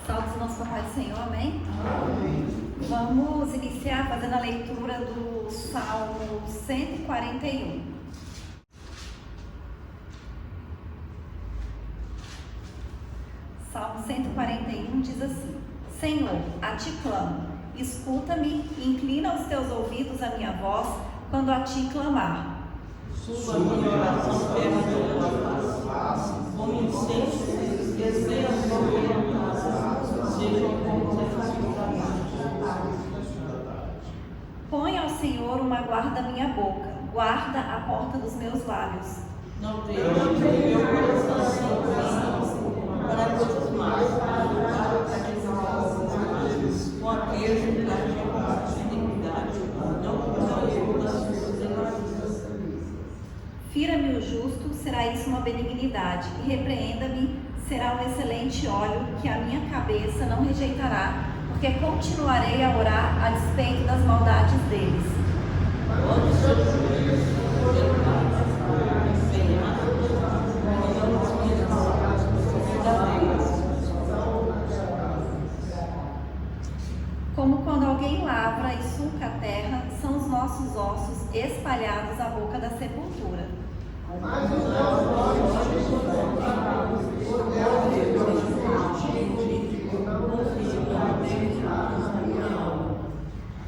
Salve o nosso Papai do Senhor, amém? Vamos iniciar fazendo a leitura do Salmo 141. Salmo 141 diz assim: Senhor, a ti clamo, escuta-me e inclina os teus ouvidos à minha voz quando a ti clamar. Suba a minha oração perto da tua face, como incenso, descer a tua casa, sejam como Põe ao Senhor uma guarda à minha boca, guarda a porta dos meus lábios. Não tenha meu coração para coisas más, com a queixa de iniquidade, não com eu das suas iniquidades. Fira-me o justo, será isso uma benignidade, e repreenda-me, será um excelente óleo que a minha cabeça não rejeitará, porque continuarei a orar a despeito das maldades deles. Como quando alguém lavra e sulca a terra, são os nossos ossos espalhados à boca da sepultura.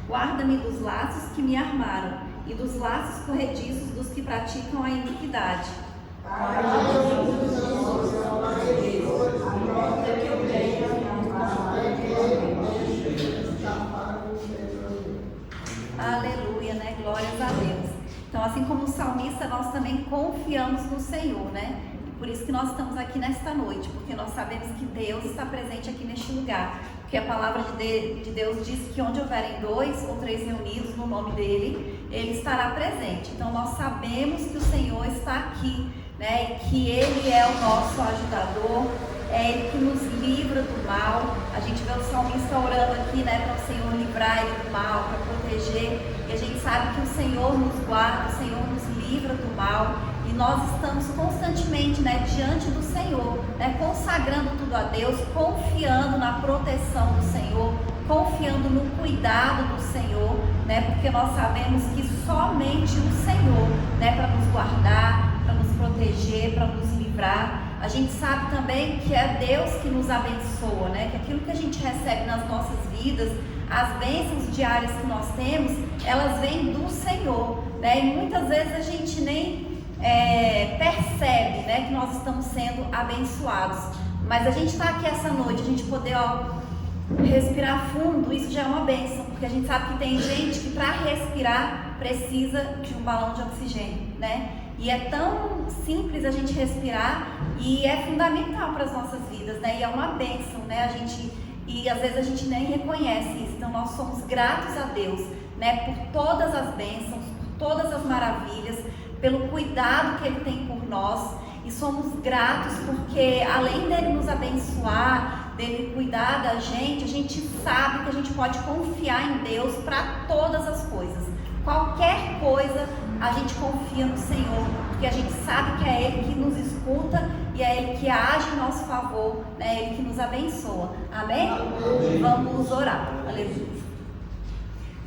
Guarda-me dos laços que me armaram e dos laços corrediços dos que praticam a iniquidade. Aleluia, né? Glórias a Deus. Então, assim como o salmista, nós também confiamos no Senhor, né? E por isso que nós estamos aqui nesta noite, porque nós sabemos que Deus está presente aqui neste lugar. Porque a palavra de Deus diz que onde houverem 2 ou 3 reunidos no nome dele, ele estará presente. Então, nós sabemos que o Senhor está aqui, né? E que ele é o nosso ajudador, é ele que nos livra do mal. A gente vê o salmista orando aqui, né, para o Senhor livrar ele do mal, para proteger. E a gente sabe que o Senhor nos guarda, o Senhor nos livra do mal. E nós estamos constantemente, né, diante do Senhor, né, consagrando tudo a Deus, confiando na proteção do Senhor, confiando no cuidado do Senhor, né, porque nós sabemos que somente o Senhor, né, para nos guardar, para nos proteger, para nos livrar. A gente sabe também que é Deus que nos abençoa, né? Que aquilo que a gente recebe nas nossas vidas, as bênçãos diárias que nós temos, elas vêm do Senhor, né? E muitas vezes a gente nem percebe, né, que nós estamos sendo abençoados. Mas a gente está aqui essa noite, a gente poder respirar fundo, isso já é uma bênção, porque a gente sabe que tem gente que para respirar precisa de um balão de oxigênio, né? E é tão simples a gente respirar e é fundamental para as nossas vidas, né? E é uma bênção, né? E às vezes a gente nem reconhece isso. Então nós somos gratos a Deus, né? Por todas as bênçãos, por todas as maravilhas, pelo cuidado que Ele tem por nós. E somos gratos porque além dele nos abençoar, dele cuidar da gente sabe que a gente pode confiar em Deus para todas as coisas. Qualquer coisa a gente confia no Senhor, porque a gente sabe que é Ele que nos escuta e é Ele que age em nosso favor, né? É Ele que nos abençoa. Amém? Amém. Vamos orar. Aleluia.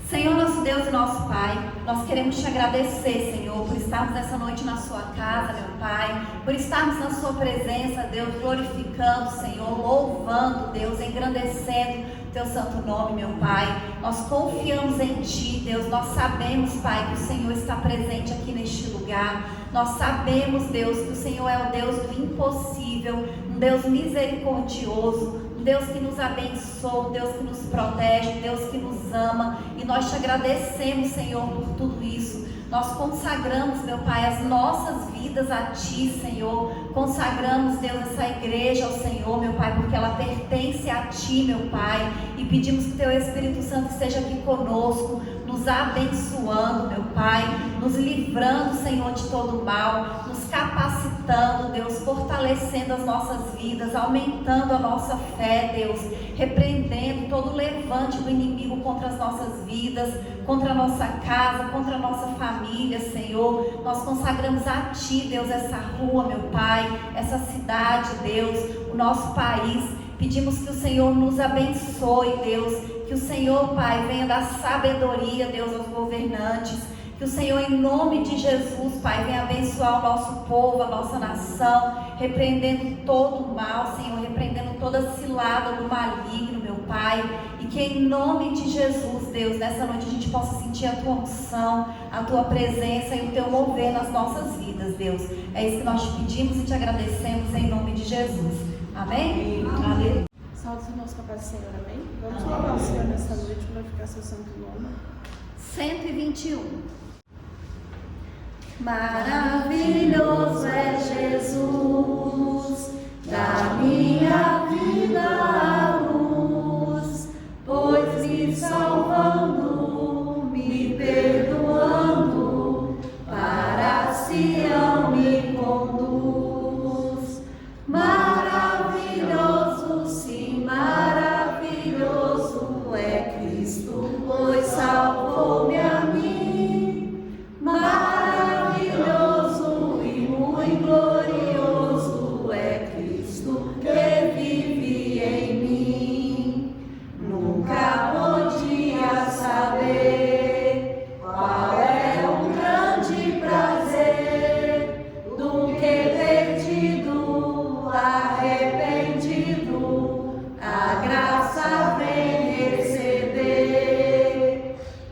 Senhor, nosso Deus e nosso Pai, nós queremos te agradecer, Senhor, por estarmos nessa noite na sua casa, meu Pai, por estarmos na sua presença, Deus, glorificando, Senhor, louvando, Deus, engrandecendo teu santo nome, meu Pai. Nós confiamos em ti, Deus. Nós sabemos, Pai, que o Senhor está presente aqui neste lugar. Nós sabemos, Deus, que o Senhor é o Deus do impossível, um Deus misericordioso, um Deus que nos abençoa, um Deus que nos protege, um Deus que nos ama. E nós te agradecemos, Senhor, por tudo isso. Nós consagramos, meu Pai, as nossas vidas a Ti, Senhor. Consagramos, Deus, essa igreja ao Senhor, meu Pai, porque ela pertence a Ti, meu Pai. E pedimos que Teu Espírito Santo esteja aqui conosco, nos abençoando, meu Pai, nos livrando, Senhor, de todo mal, nos capacitando, Deus, fortalecendo as nossas vidas, aumentando a nossa fé, Deus, repreendendo todo levante do inimigo contra as nossas vidas, contra a nossa casa, contra a nossa família, Senhor. Nós consagramos a Ti, Deus, essa rua, meu Pai, essa cidade, Deus, o nosso país. Pedimos que o Senhor nos abençoe, Deus, que o Senhor, Pai, venha dar sabedoria, Deus, aos governantes. Que o Senhor, em nome de Jesus, Pai, venha abençoar o nosso povo, a nossa nação, repreendendo todo o mal, Senhor, repreendendo toda cilada do maligno, meu Pai. E que em nome de Jesus, Deus, nessa noite a gente possa sentir a Tua unção, a Tua presença e o Teu mover nas nossas vidas, Deus. É isso que nós te pedimos e te agradecemos em nome de Jesus. Amém? Aleluia. Salve os irmãos com a paz do Senhor, amém? Vamos louvar o Senhor nesta noite, glorificar seu santo nome. 121. Maravilhoso é Jesus, da minha vida a luz, pois me salvando, me perdoando, para Sião me conduz. Maravilhoso, sim, maravilhoso é Cristo, pois salvou-me a mim. Maravilhoso e muito glorioso é Cristo que vive em mim. Nunca podia saber qual é o grande prazer do que perdido, arrependido, a graça vem receber.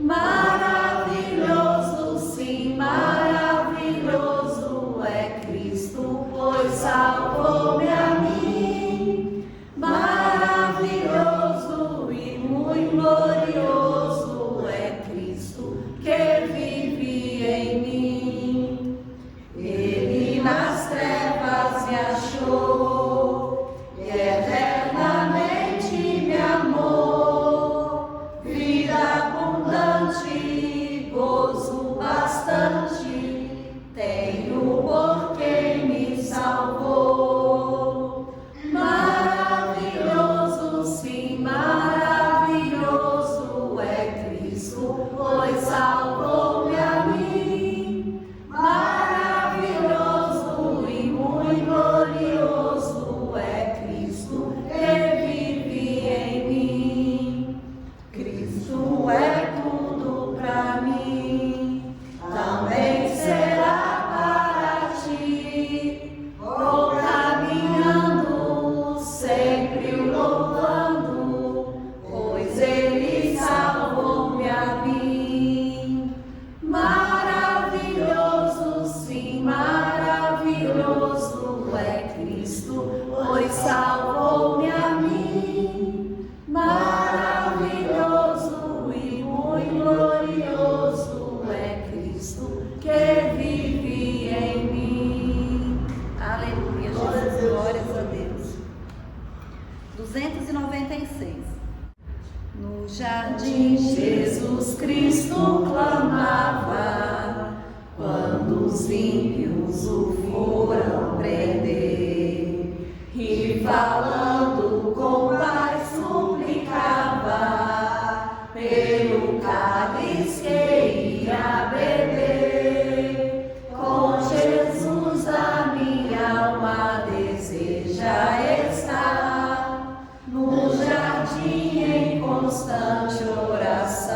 Maravilhoso, sim, maravilhoso é Cristo, pois salvou-me a mim. Maravilhoso e muito glorioso é Cristo que vive em mim. Ele nas trevas me achou e eternamente me amou. Vida abundante, gozo bastante, tenho por quem me salvou. Maravilhoso, sim, maravilhoso é Cristo, pois salvou-me a mim. Maravilhoso e muito glorioso é Cristo que vive em mim. Cristo é tudo pra mim, também será para ti. Vou caminhando, sempre o louvando, pois Ele salvou-me a mim. Maravilhoso, sim, maravilhoso é Cristo, pois salvou-me a mim. Maravilhoso e muito glorioso é Cristo que vive em mim. Aleluia, Jesus, glórias a Deus. 296. No jardim Jesus Cristo clamava, quando os ímpios o foram prender, e falando com paz suplicava, pelo cálice que ia beber. Com Jesus a minha alma deseja estar, no jardim em constante oração.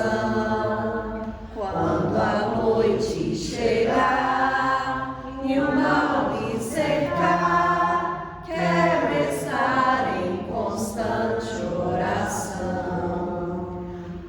Quando a noite chegar e o mal me cercar, quero estar em constante oração.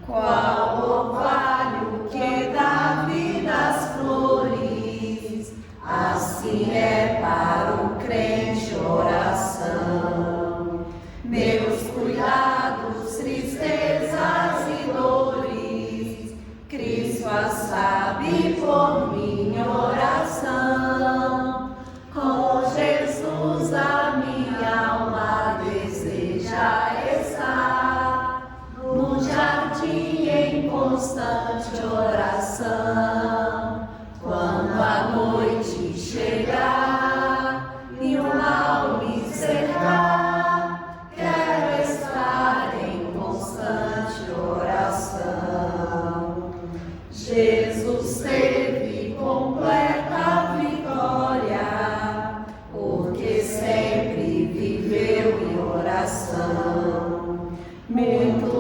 Qual orvalho que dá vida às flores, assim é para o crente oração. Meus cuidados, tristezas e dores, Cristo as sabe por minha oração. Com Jesus a minha alma deseja estar, no jardim em constante oração. Quando a noite chegar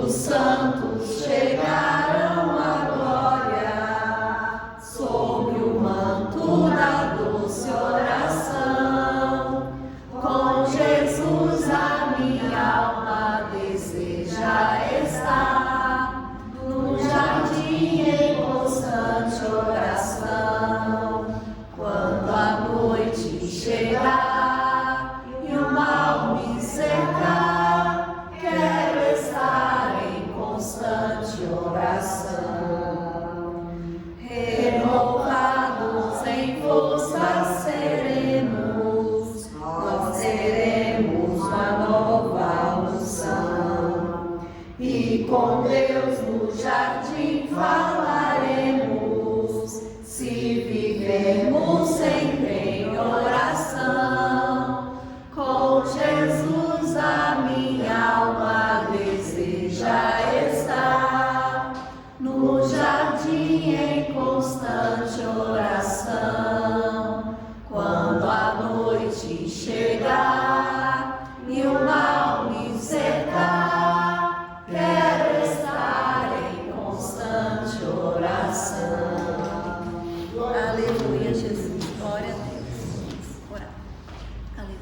os santos chegaram à glória, sob o manto da doce oração. Com Jesus a minha alma deseja estar, no jardim em constante oração. Quando a noite chegar e o mal me cercar, quero estar em constante oração. Renovados em forças seremos, nós teremos uma nova unção. E com Deus no jardim falaremos, se vivermos sempre em oração. Com Jesus a minha alma deseja estar, no jardim em constante oração. Quando a noite chegar e o mal me cercar, quero estar em constante oração. Aleluia, Jesus. Glória a Deus. Orar. Aleluia.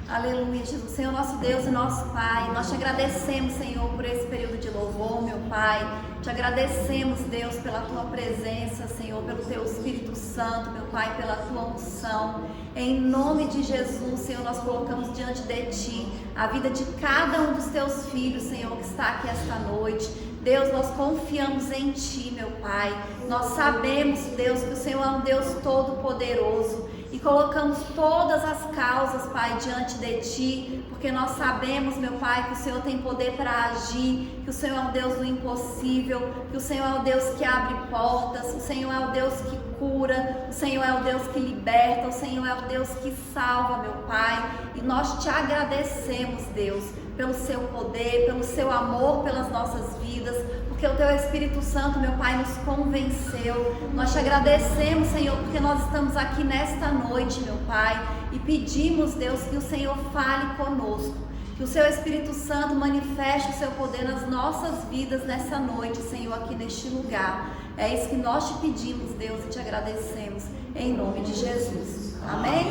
Aleluia, Jesus. Senhor, nosso Deus e nosso Pai, nós te agradecemos, Senhor, por esse período de louvor, meu Pai. Te agradecemos, Deus, pela tua presença, Senhor, pelo teu Espírito Santo, meu Pai, pela tua unção. Em nome de Jesus, Senhor, nós colocamos diante de ti a vida de cada um dos teus filhos, Senhor, que está aqui esta noite. Deus, nós confiamos em ti, meu Pai. Nós sabemos, Deus, que o Senhor é um Deus todo-poderoso. E colocamos todas as causas, Pai, diante de ti, porque nós sabemos, meu Pai, que o Senhor tem poder para agir, que o Senhor é um Deus do impossível, que o Senhor é o Deus que abre portas, o Senhor é o Deus que cura, o Senhor é o Deus que liberta, o Senhor é o Deus que salva, meu Pai. E nós te agradecemos, Deus, pelo seu poder, pelo seu amor pelas nossas vidas, porque o teu Espírito Santo, meu Pai, nos convenceu. Nós te agradecemos, Senhor, porque nós estamos aqui nesta noite, meu Pai, e pedimos, Deus, que o Senhor fale conosco, que o seu Espírito Santo manifeste o seu poder nas nossas vidas nessa noite, Senhor, aqui neste lugar. É isso que nós te pedimos, Deus, e te agradecemos, em nome de Jesus. Amém?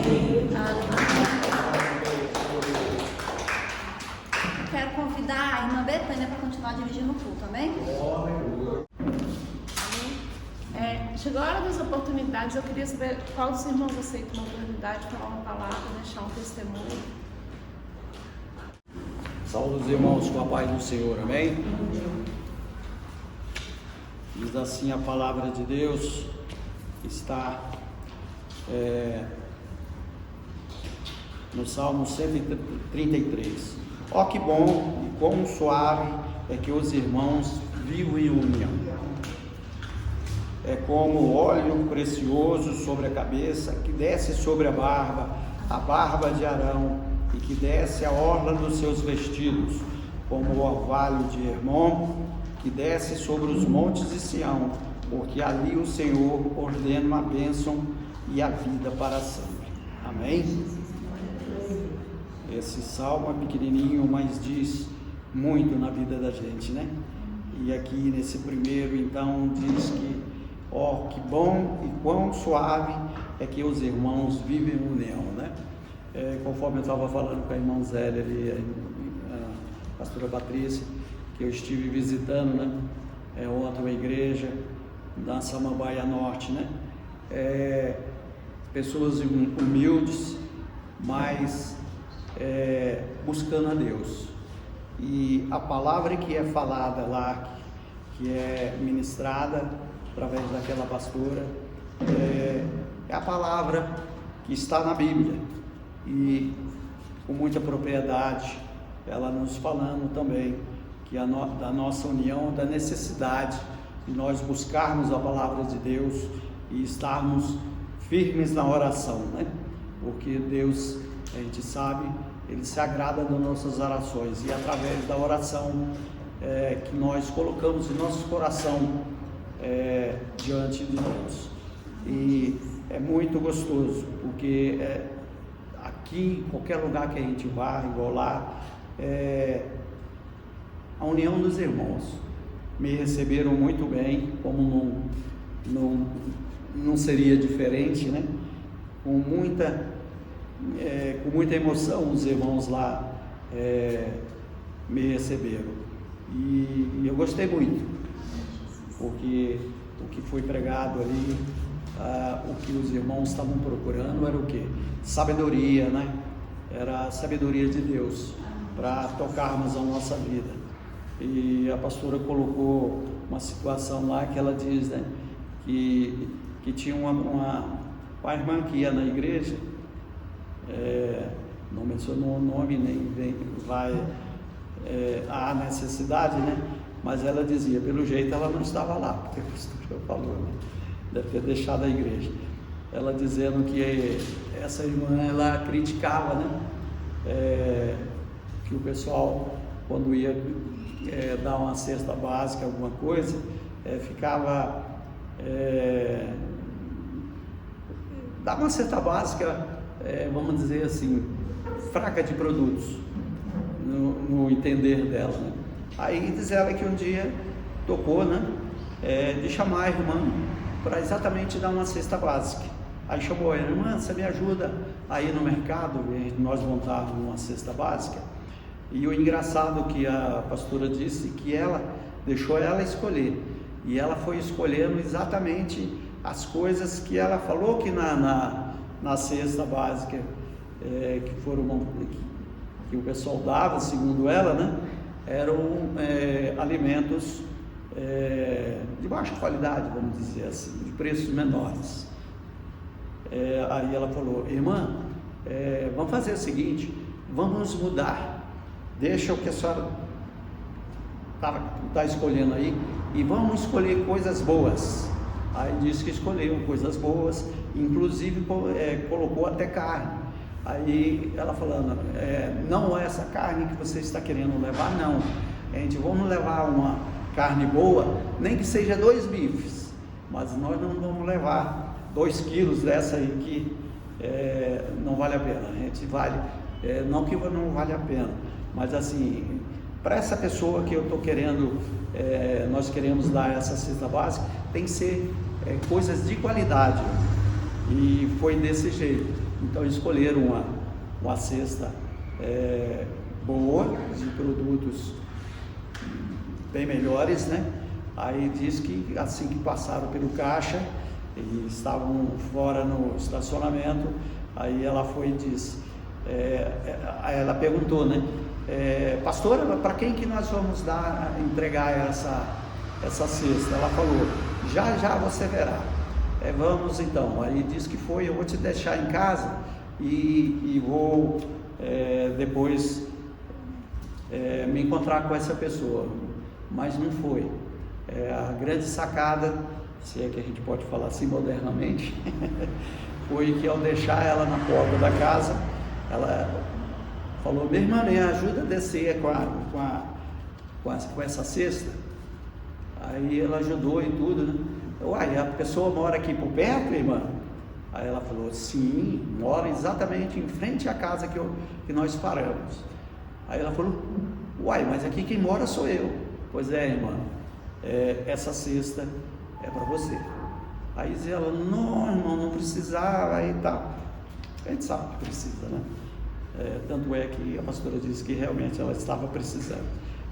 Aleluia. Quero convidar a irmã Betânia para continuar dirigindo o culto, amém? Chegou a hora das oportunidades. Eu queria saber qual dos irmãos aceita uma oportunidade de falar uma palavra, deixar um testemunho. Saúde os irmãos com a paz do Senhor, amém? Diz assim a palavra de Deus, está no Salmo 133. Ó que bom e quão suave é que os irmãos vivem em união. É como óleo precioso sobre a cabeça, que desce sobre a barba de Arão, e que desce a orla dos seus vestidos, como o orvalho de Hermon, que desce sobre os montes de Sião, porque ali o Senhor ordena uma bênção e a vida para sempre. Amém? Esse salmo é pequenininho, mas diz muito na vida da gente, né? E aqui nesse primeiro, então, diz que, ó, que bom e quão suave é que os irmãos vivem em união, né? Conforme eu estava falando com a irmã Zélia ali, a pastora Patrícia, que eu estive visitando, né? Ontem uma igreja da Samambaia Norte, né? Pessoas humildes, mas buscando a Deus. E a palavra que é falada lá, que é ministrada através daquela pastora, é a palavra que está na Bíblia, e com muita propriedade ela nos falando também que da nossa união, da necessidade de nós buscarmos a palavra de Deus e estarmos firmes na oração, né? Porque Deus, a gente sabe, Ele se agrada das nossas orações, e através da oração que nós colocamos em nosso coração diante de Deus. E é muito gostoso, porque aqui, em qualquer lugar que a gente vá, igual lá, a união dos irmãos. Me receberam muito bem, como não seria diferente, né? Com muita emoção os irmãos lá me receberam, e eu gostei muito, porque o que foi pregado ali, o que os irmãos estavam procurando era o quê? Sabedoria, né? Era a sabedoria de Deus para tocarmos a nossa vida. E a pastora colocou uma situação lá que ela diz, né, que tinha uma irmã que ia na igreja, não mencionou o nome, nem vai a necessidade, né? Mas ela dizia, pelo jeito ela não estava lá, porque a pastora falou, né? Deve ter deixado a igreja. Ela dizendo que essa irmã, ela criticava, né? Que o pessoal, quando ia dar uma cesta básica, alguma coisa, ficava dava uma cesta básica, vamos dizer assim, fraca de produtos, no entender dela, né? Aí diz ela que um dia tocou, né, de chamar a irmã para exatamente dar uma cesta básica. Aí chamou a irmã, você me ajuda aí no mercado, nós montávamos uma cesta básica. E o engraçado que a pastora disse que ela deixou ela escolher, e ela foi escolhendo exatamente as coisas que ela falou que na cesta básica que o pessoal dava, segundo ela, né, eram alimentos de baixa qualidade, vamos dizer assim, de preços menores. Aí ela falou, irmã, vamos fazer o seguinte, vamos mudar, deixa o que a senhora está escolhendo aí e vamos escolher coisas boas. Aí disse que escolheu coisas boas, inclusive colocou até carne. Aí ela falando, não é essa carne que você está querendo levar, não. Vamos levar uma carne boa, nem que seja 2 bifes, mas nós não vamos levar 2 quilos dessa aí que não vale a pena. A gente vale, não que não vale a pena, mas assim, para essa pessoa que eu estou querendo, nós queremos dar essa cesta básica, tem que ser coisas de qualidade, e foi desse jeito. Então escolheram uma cesta boa, de produtos bem melhores, né? Aí diz que assim que passaram pelo caixa e estavam fora no estacionamento, aí ela foi e disse, aí ela perguntou, né? Pastora, para quem que nós vamos entregar essa cesta? Ela falou, já você verá. Vamos então. Aí disse que foi, eu vou te deixar em casa e vou depois me encontrar com essa pessoa. Mas não foi. A grande sacada, se é que a gente pode falar assim modernamente, foi que ao deixar ela na porta da casa, ela falou, minha irmã, me ajuda a descer com essa cesta. Aí ela ajudou e tudo, né? Uai, a pessoa mora aqui por perto, irmã? Aí ela falou, sim, mora exatamente em frente à casa que nós paramos. Aí ela falou, uai, mas aqui quem mora sou eu. Pois é, irmã, essa cesta é para você. Aí diz ela, não, irmão, não precisava, aí tá. A gente sabe que precisa, né? Tanto é que a pastora disse que realmente ela estava precisando.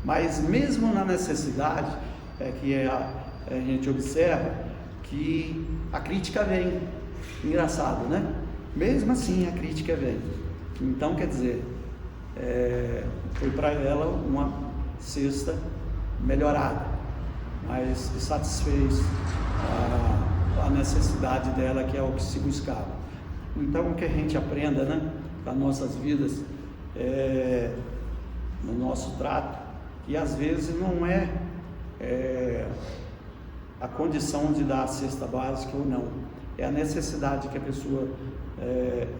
Mas mesmo na necessidade, a gente observa que a crítica vem. Engraçado, né? Mesmo assim a crítica vem. Então, quer dizer, foi para ela uma cesta melhorada, mas satisfez a necessidade dela, que é o que se buscava. Então, que a gente aprenda, né, nas nossas vidas, no nosso trato, que às vezes não é a condição de dar a cesta básica ou não, é a necessidade que a pessoa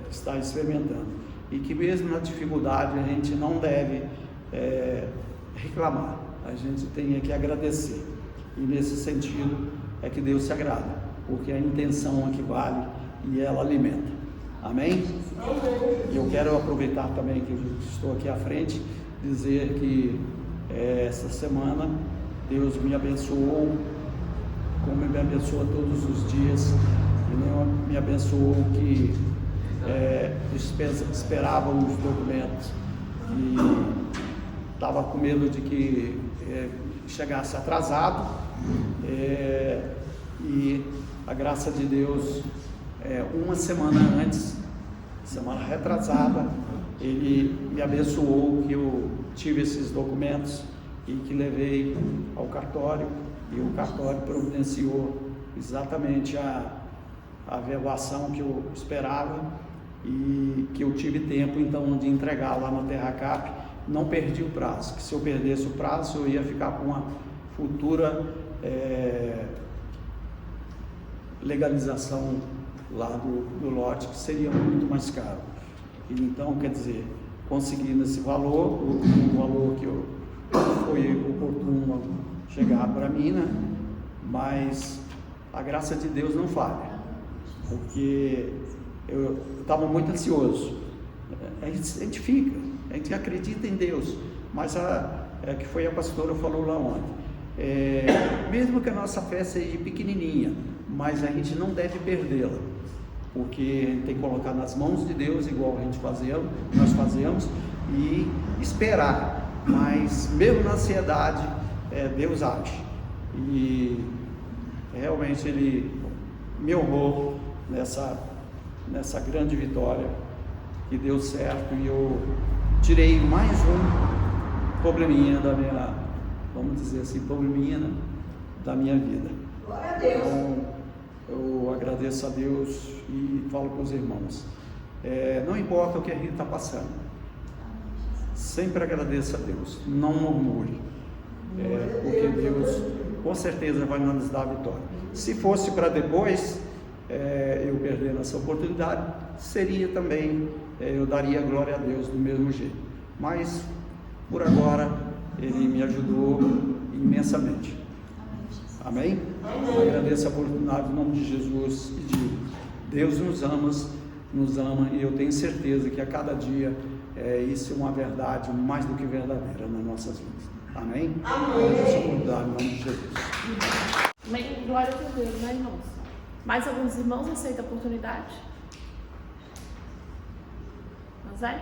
está experimentando, e que mesmo na dificuldade a gente não deve reclamar, a gente tem que agradecer, e nesse sentido é que Deus se agrada, porque a intenção é que vale e ela alimenta. Amém? E eu quero aproveitar também que eu estou aqui à frente, dizer que essa semana Deus me abençoou, como me abençoa todos os dias, e não me abençoou que esperava os documentos e estava com medo de que chegasse atrasado, e a graça de Deus, uma semana antes, semana retrasada, Ele me abençoou que eu tive esses documentos e que levei ao cartório, e o cartório providenciou exatamente a averbação que eu esperava, e que eu tive tempo então de entregar lá na Terracap. Não perdi o prazo, que se eu perdesse o prazo eu ia ficar com uma futura legalização lá do lote, que seria muito mais caro. Então, quer dizer, conseguindo esse valor, o valor que foi oportuno chegar para mim, né? Mas a graça de Deus não falha, porque eu estava muito ansioso. A gente fica, a gente acredita em Deus, mas que foi a pastora falou lá ontem, mesmo que a nossa fé seja pequenininha, mas a gente não deve perdê-la, porque a gente tem que colocar nas mãos de Deus, igual nós fazemos, e esperar. Mas mesmo na ansiedade, Deus age, e realmente Ele me honrou nessa grande vitória, que deu certo, e eu tirei mais um probleminha da minha, vamos dizer assim, probleminha, né, da minha vida. Glória a Deus. Então, eu agradeço a Deus e falo com os irmãos, não importa o que a gente está passando, sempre agradeça a Deus, não murmure, porque Deus com certeza vai nos dar a vitória. Se fosse para depois eu perder essa oportunidade, seria também, eu daria glória a Deus do mesmo jeito, mas por agora Ele me ajudou imensamente. Amém? Agradeço a oportunidade em nome de Jesus e digo: Deus nos ama, e eu tenho certeza que a cada dia isso é uma verdade mais do que verdadeira nas nossas vidas. Amém? Agradeço a oportunidade em nome de Jesus. Amém. Glória a Deus, né, irmãos? Mais alguns irmãos aceitam a oportunidade? Mas Amém.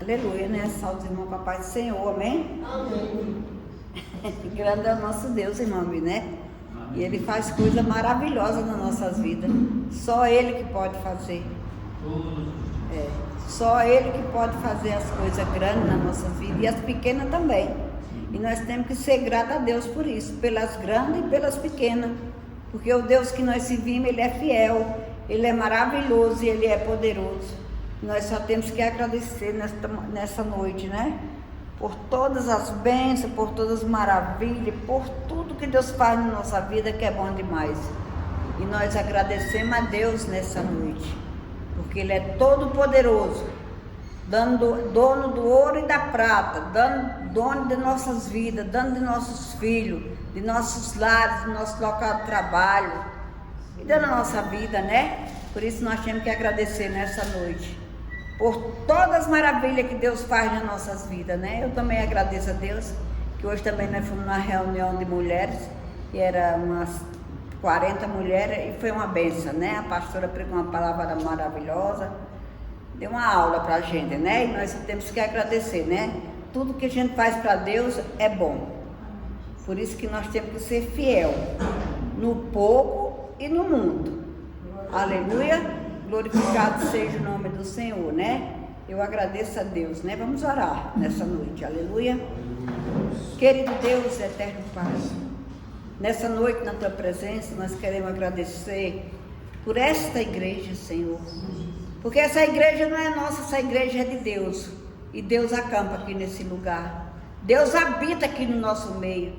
Aleluia, né? Salve, irmão, papai do Senhor, amém? Amém. Grande é o nosso Deus, irmão, né? E Ele faz coisas maravilhosas nas nossas vidas. Só Ele que pode fazer. Só Ele que pode fazer as coisas grandes nas nossas vidas, e as pequenas também. E nós temos que ser gratos a Deus por isso, pelas grandes e pelas pequenas. Porque o Deus que nós servimos, Ele é fiel, Ele é maravilhoso e Ele é poderoso. Nós só temos que agradecer nessa noite, né? Por todas as bênçãos, por todas as maravilhas, por tudo que Deus faz na nossa vida, que é bom demais. E nós agradecemos a Deus nessa noite, porque Ele é todo poderoso, dono do ouro e da prata, dono de nossas vidas, dono de nossos filhos, de nossos lares, do nosso local de trabalho e da nossa vida, né? Por isso nós temos que agradecer nessa noite, por todas as maravilhas que Deus faz nas nossas vidas, né? Eu também agradeço a Deus, que hoje também nós fomos numa reunião de mulheres, e era umas 40 mulheres, e foi uma benção, né? A pastora pregou uma palavra maravilhosa, deu uma aula pra gente, né? E nós temos que agradecer, né? Tudo que a gente faz para Deus é bom. Por isso que nós temos que ser fiel no pouco e no muito. Aleluia. Glorificado seja o nome do Senhor, né? Eu agradeço a Deus, né? Vamos orar nessa noite, aleluia. Querido Deus, eterno Pai, nessa noite na Tua presença, nós queremos agradecer por esta igreja, Senhor. Porque essa igreja não é nossa, essa igreja é de Deus. E Deus acampa aqui nesse lugar. Deus habita aqui no nosso meio.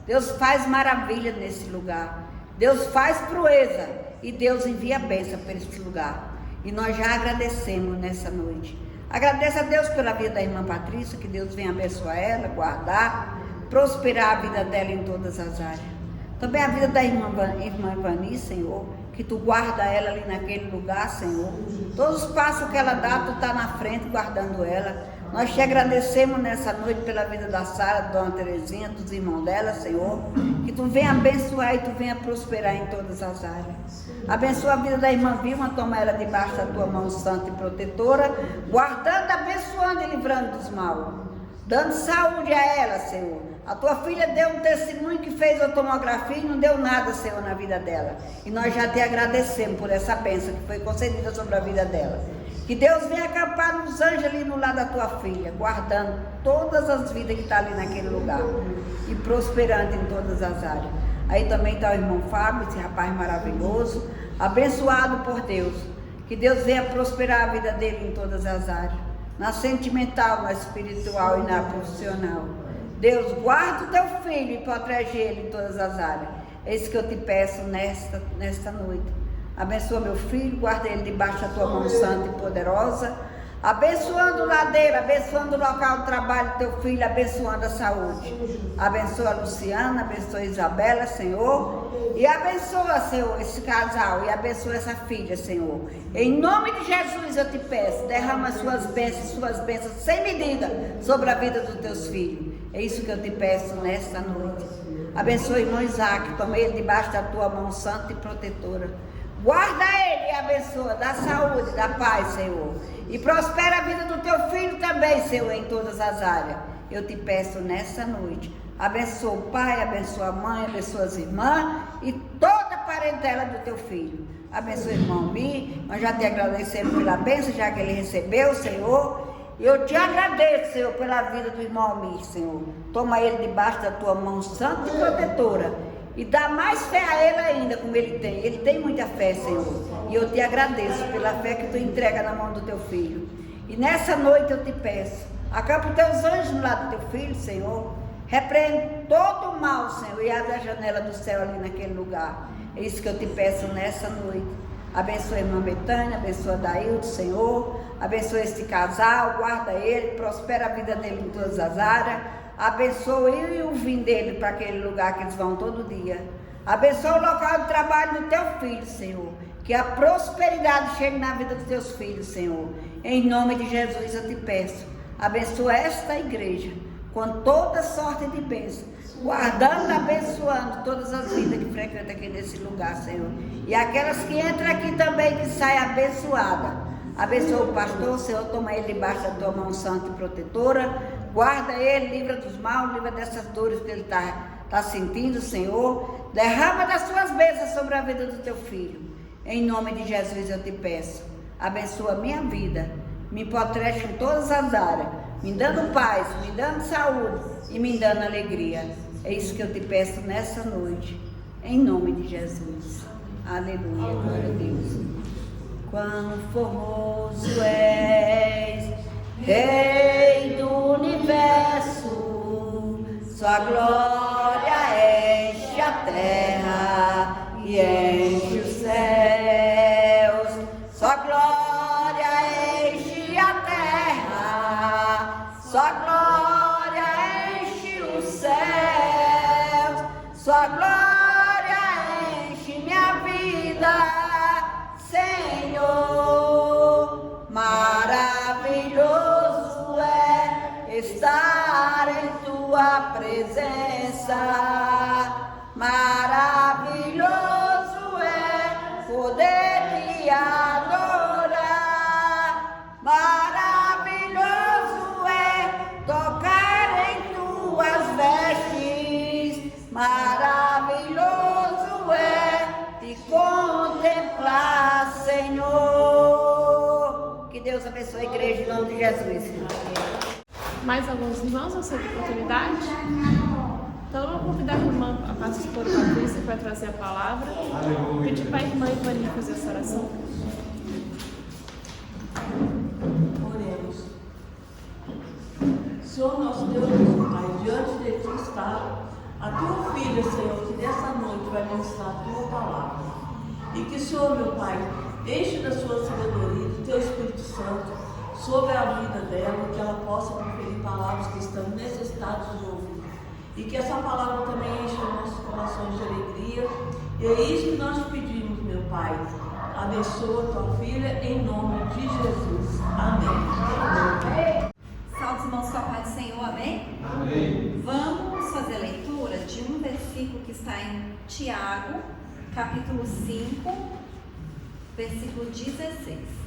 Deus faz maravilha nesse lugar. Deus faz proeza. E Deus envia a bênção para esse lugar. E nós já agradecemos nessa noite. Agradeço a Deus pela vida da irmã Patrícia, que Deus venha abençoar ela, guardar, prosperar a vida dela em todas as áreas. Também a vida da irmã Ivani, Senhor, que Tu guarda ela ali naquele lugar, Senhor. Todos os passos que ela dá, Tu está na frente guardando ela. Nós Te agradecemos nessa noite pela vida da Sara, da Dona Terezinha, dos irmãos dela, Senhor. Que Tu venha abençoar e Tu venha prosperar em todas as áreas. Abençoa a vida da irmã Vilma, toma ela debaixo da Tua mão santa e protetora, guardando, abençoando e livrando dos mal. Dando saúde a ela, Senhor. A Tua filha deu um testemunho que fez a tomografia e não deu nada, Senhor, na vida dela. E nós já Te agradecemos por essa bênção que foi concedida sobre a vida dela. Que Deus venha acampar nos anjos ali no lado da Tua filha, guardando todas as vidas que estão ali naquele lugar e prosperando em todas as áreas. Aí também está o irmão Fábio, esse rapaz maravilhoso, abençoado por Deus. Que Deus venha prosperar a vida dele em todas as áreas, na sentimental, na espiritual e na profissional. Deus, guarda o Teu filho e protege ele em todas as áreas. É isso que eu Te peço nesta noite. Abençoa meu filho, guarda ele debaixo da Tua mão santa e poderosa, abençoando o ladeiro, abençoando o local de trabalho do Teu filho, abençoando a saúde. Abençoa a Luciana, abençoa a Isabela, Senhor, e abençoa, Senhor, esse casal, e abençoa essa filha, Senhor. Em nome de Jesus eu Te peço, derrama suas bênçãos sem medida sobre a vida dos Teus filhos. É isso que eu Te peço nesta noite. Abençoa o irmão Isaac, toma ele debaixo da Tua mão santa e protetora. Guarda ele e abençoa, dá saúde, dá paz, Senhor. E prospera a vida do Teu filho também, Senhor, em todas as áreas. Eu Te peço nessa noite. Abençoa o pai, abençoa a mãe, abençoa as irmãs e toda a parentela do Teu filho. Abençoa o irmão Mi. Nós já Te agradecemos pela bênção, já que ele recebeu, Senhor. E eu Te agradeço, Senhor, pela vida do irmão Mi, Senhor. Toma ele debaixo da Tua mão santa e protetora. E dá mais fé a ele ainda, como ele tem. Ele tem muita fé, Senhor. E eu Te agradeço pela fé que Tu entrega na mão do Teu filho. E nessa noite eu Te peço, acampa os Teus anjos no lado do Teu filho, Senhor. Repreende todo o mal, Senhor, e abre a janela do céu ali naquele lugar. É isso que eu Te peço nessa noite. Abençoa a irmã Betânia, abençoa a Daildo, Senhor. Abençoa esse casal, guarda ele, prospera a vida dele em todas as áreas. Abençoa eu e o vinho dele para aquele lugar que eles vão todo dia. Abençoa o local de trabalho do Teu filho, Senhor. Que a prosperidade chegue na vida dos Teus filhos, Senhor. Em nome de Jesus eu Te peço. Abençoa esta igreja com toda sorte de bênção, guardando e abençoando todas as vidas que frequentam aqui nesse lugar, Senhor. E aquelas que entram aqui também, que saem abençoadas. Abençoa o pastor, Senhor, toma ele debaixo da Tua mão santa e protetora. Guarda ele, livra dos maus, livra dessas dores que ele está sentindo, Senhor. Derrama das Suas bênçãos sobre a vida do Teu filho. Em nome de Jesus eu Te peço. Abençoa a minha vida. Me protege em todas as áreas. Me dando paz, me dando saúde e me dando alegria. É isso que eu Te peço nessa noite. Em nome de Jesus. Aleluia, glória a Deus. Quão formoso és, Rei do universo, Sua glória enche a terra e enche os céus. Sua glória enche a terra, Sua glória enche os céus. Sua glória enche minha vida, Senhor. Maravilhoso é estar em Tua presença. Maravilhoso é poder Te adorar. Maravilhoso é tocar em Tuas vestes. Maravilhoso é Te contemplar, Senhor. Que Deus abençoe a igreja em nome de Jesus. Mais alguns irmãos nessa oportunidade? Então eu vou convidar a irmã, a pastora Patrícia, que vai trazer a palavra. Pedir para a irmã Ivani fazer essa oração. Oremos. Senhor nosso Deus, nosso Pai, diante de Ti está a Tua filha, Senhor, que nessa noite vai ministrar a Tua palavra. E que, Senhor, meu Pai, enche da Sua sabedoria, do Teu Espírito Santo, sobre a vida dela, que ela possa proferir palavras que estamos necessitados de ouvir. E que essa palavra também enche os nossos corações de alegria. E é isso que nós te pedimos, meu Pai. Abençoa tua filha em nome de Jesus. Amém. Salve, irmãos, com a paz do Senhor, amém? Amém. Vamos fazer a leitura de um versículo que está em Tiago, capítulo 5, versículo 16.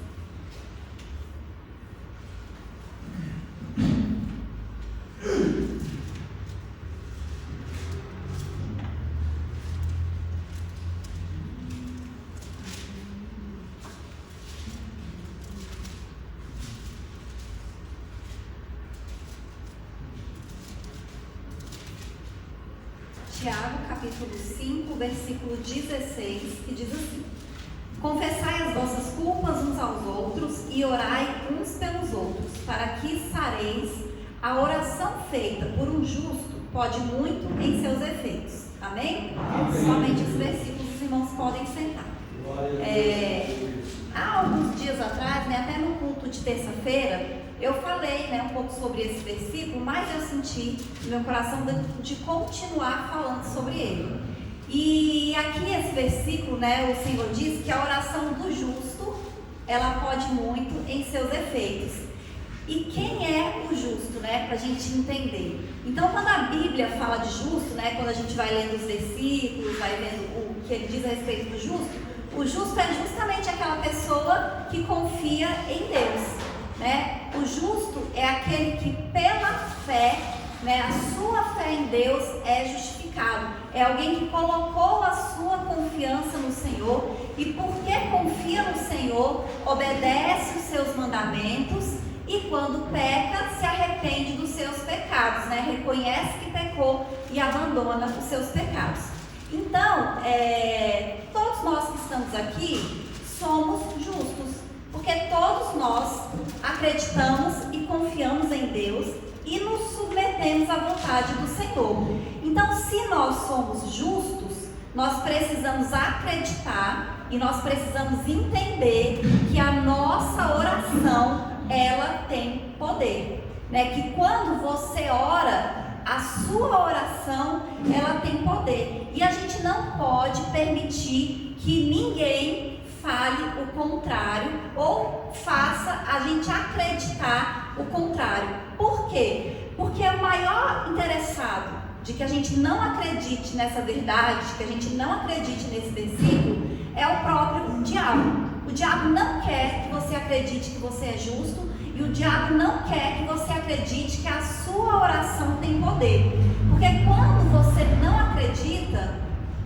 Tiago, capítulo 5, versículo 16, que diz assim: confessai as vossas culpas uns aos outros e orai uns pelos outros, para que sareis. A oração feita por um justo pode muito em seus efeitos. Amém? Amém. Somente os versículos os irmãos podem sentar. Há alguns dias atrás, até no culto de terça-feira, eu falei um pouco sobre esse versículo, mas eu senti no meu coração de continuar falando sobre ele. E aqui esse versículo, o Senhor diz que a oração do justo, ela pode muito em seus efeitos. E quem é o justo, para a gente entender? Então, quando a Bíblia fala de justo, quando a gente vai lendo os versículos, vai vendo o que ele diz a respeito do justo, o justo é justamente aquela pessoa que confia em Deus. O justo é aquele que pela fé, a sua fé em Deus é justificado. É alguém que colocou a sua confiança no Senhor e porque confia no Senhor, obedece os seus mandamentos e quando peca, se arrepende dos seus pecados, reconhece que pecou e abandona os seus pecados. Então, todos nós que estamos aqui somos justos. Porque todos nós acreditamos e confiamos em Deus e nos submetemos à vontade do Senhor. Então, se nós somos justos, nós precisamos acreditar e nós precisamos entender que a nossa oração, ela tem poder. Que quando você ora, a sua oração, ela tem poder. E a gente não pode permitir que ninguém fale o contrário ou faça a gente acreditar o contrário. Por quê? Porque o maior interessado de que a gente não acredite nessa verdade, que a gente não acredite nesse versículo, é o próprio diabo. O diabo não quer que você acredite que você é justo e o diabo não quer que você acredite que a sua oração tem poder. Porque quando você não acredita,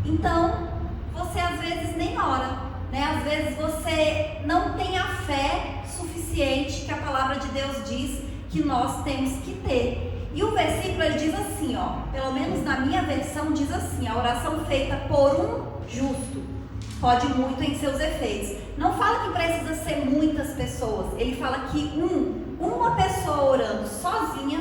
então você às vezes nem ora. Às vezes você não tem a fé suficiente que a palavra de Deus diz que nós temos que ter. E o versículo ele diz assim, pelo menos na minha versão diz assim: a oração feita por um justo pode muito em seus efeitos. Não fala que precisa ser muitas pessoas, ele fala que uma pessoa orando sozinha,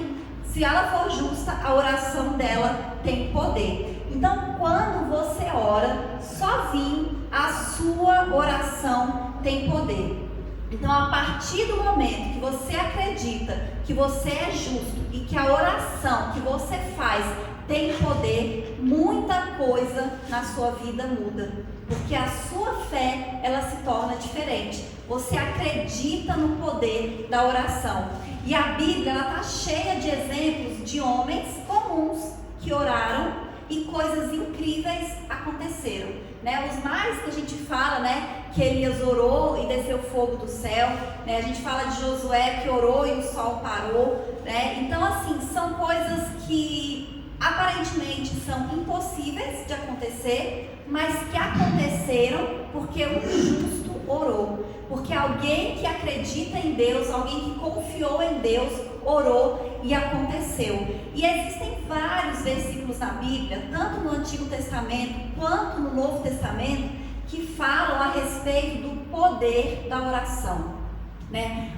se ela for justa, a oração dela tem poder. Então, quando você ora sozinho, a sua oração tem poder. Então, a partir do momento que você acredita que você é justo e que a oração que você faz tem poder, muita coisa na sua vida muda. Porque a sua fé, ela se torna diferente. Você acredita no poder da oração. E a Bíblia, ela está cheia de exemplos de homens comuns que oraram e coisas incríveis aconteceram, Os mais que a gente fala, que Elias orou e desceu fogo do céu, A gente fala de Josué que orou e o sol parou, Então, assim, são coisas que aparentemente são impossíveis de acontecer, mas que aconteceram porque um justo orou. Porque alguém que acredita em Deus, alguém que confiou em Deus, orou e aconteceu. E existem vários versículos na Bíblia, tanto no Antigo Testamento quanto no Novo Testamento, que falam a respeito do poder da oração.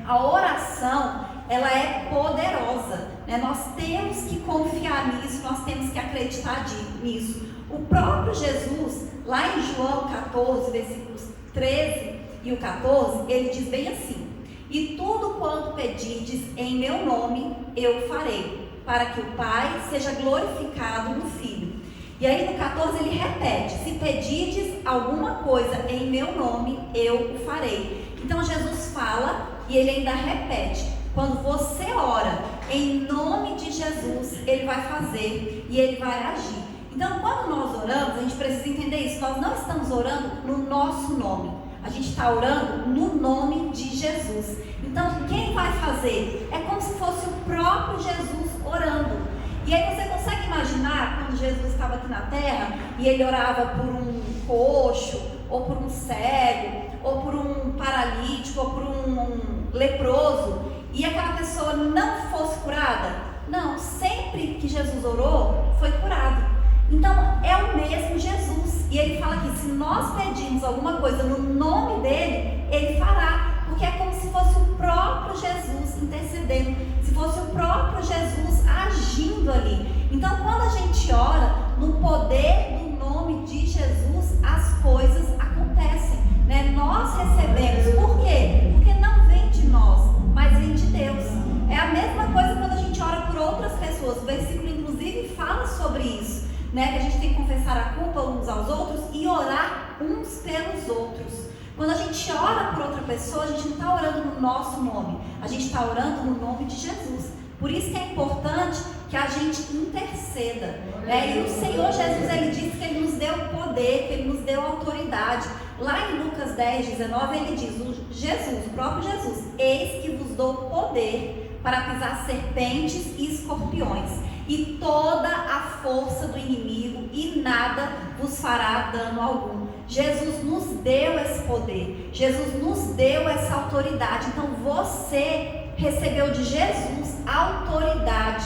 A oração, ela é poderosa. Nós temos que confiar nisso, nós temos que acreditar nisso. O próprio Jesus, lá em João 14, versículos 13 e o 14, ele diz bem assim: E tudo quanto pedirdes em meu nome, eu farei, para que o Pai seja glorificado no Filho. E aí no 14 ele repete: se pedirdes alguma coisa em meu nome, eu o farei. Então Jesus fala e ele ainda repete: quando você ora em nome de Jesus, ele vai fazer e ele vai agir. Então quando nós oramos, a gente precisa entender isso. Nós não estamos orando no nosso nome, a gente está orando no nome de Jesus. Então quem vai fazer? É como se fosse o próprio Jesus orando. E aí você consegue imaginar quando Jesus estava aqui na terra e ele orava por um coxo, ou por um cego, ou por um paralítico, ou por um leproso, e aquela pessoa não fosse curada? Não, sempre que Jesus orou, foi curado. Então é o mesmo Jesus. E ele fala que se nós pedirmos alguma coisa no nome dele, ele fará. Porque é como se fosse o próprio Jesus intercedendo, se fosse o próprio Jesus agindo ali. Então quando a gente ora no poder do nome de Jesus, as coisas acontecem, né? Nós recebemos. Por quê? Porque não vem de nós, mas vem de Deus. É a mesma coisa quando a gente ora por outras pessoas. O versículo inclusive fala sobre isso, né? Que a gente tem que confessar a culpa uns aos outros e orar uns pelos outros. Quando a gente ora por outra pessoa, a gente não está orando no nosso nome, a gente está orando no nome de Jesus. Por isso que é importante que a gente interceda, né? E o Senhor Jesus, ele disse que ele nos deu poder, que ele nos deu autoridade. Lá em Lucas 10, 19, ele diz: o próprio Jesus: eis que vos dou poder para pisar serpentes e escorpiões, e toda a força do inimigo, e nada vos fará dano algum. Jesus nos deu esse poder, Jesus nos deu essa autoridade. Então você recebeu de Jesus autoridade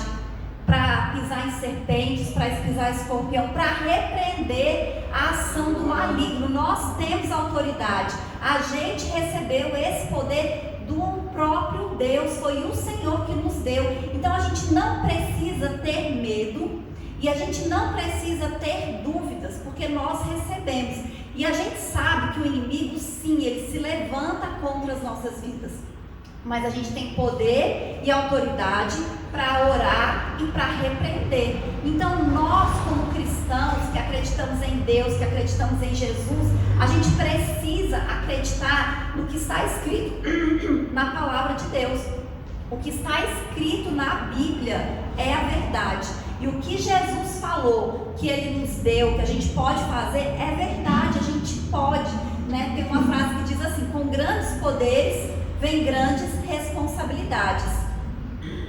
para pisar em serpentes, para pisar em escorpião, para repreender a ação do maligno. Nós temos autoridade, a gente recebeu esse poder do próprio Deus, foi o Senhor que nos deu. Então a gente não precisa ter medo e a gente não precisa ter dúvidas, porque nós recebemos. E a gente sabe que o inimigo, sim, ele se levanta contra as nossas vidas, mas a gente tem poder e autoridade para orar e para repreender. Então nós, como cristãos que acreditamos em Deus, que acreditamos em Jesus, a gente precisa acreditar no que está escrito na palavra de Deus. O que está escrito na Bíblia é a verdade. E o que Jesus falou, que ele nos deu, que a gente pode fazer, é verdade. A gente pode, né? Tem uma frase que diz assim: com grandes poderes vem grandes responsabilidades.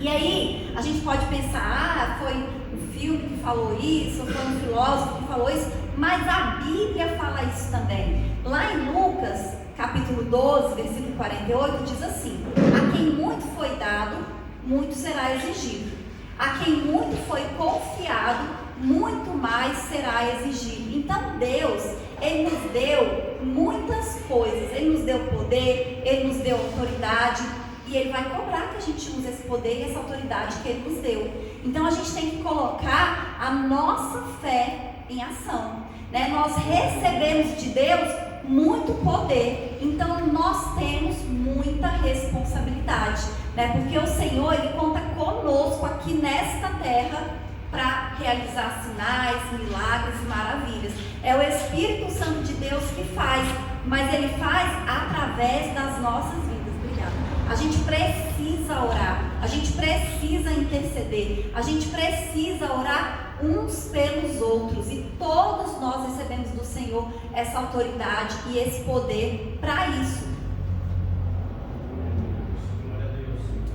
E aí a gente pode pensar: foi um filme que falou isso, foi um filósofo que falou isso, mas a Bíblia fala isso também. Lá em Lucas, capítulo 12, versículo 48, diz assim: a quem muito foi dado, muito será exigido. A quem muito foi confiado, muito mais será exigido. Então Deus, ele nos deu muitas coisas. Ele nos deu poder, ele nos deu autoridade, e ele vai cobrar que a gente use esse poder e essa autoridade que ele nos deu. Então a gente tem que colocar a nossa fé em ação, né? Nós recebemos de Deus muito poder, então nós temos muita responsabilidade, né? Porque o Senhor, ele conta conosco aqui nesta terra para realizar sinais, milagres e maravilhas. É o Espírito Santo de Deus que faz, mas ele faz através das nossas vidas. Obrigada. A gente precisa orar, a gente precisa interceder, a gente precisa orar uns pelos outros, e todos nós recebemos do Senhor essa autoridade e esse poder para isso.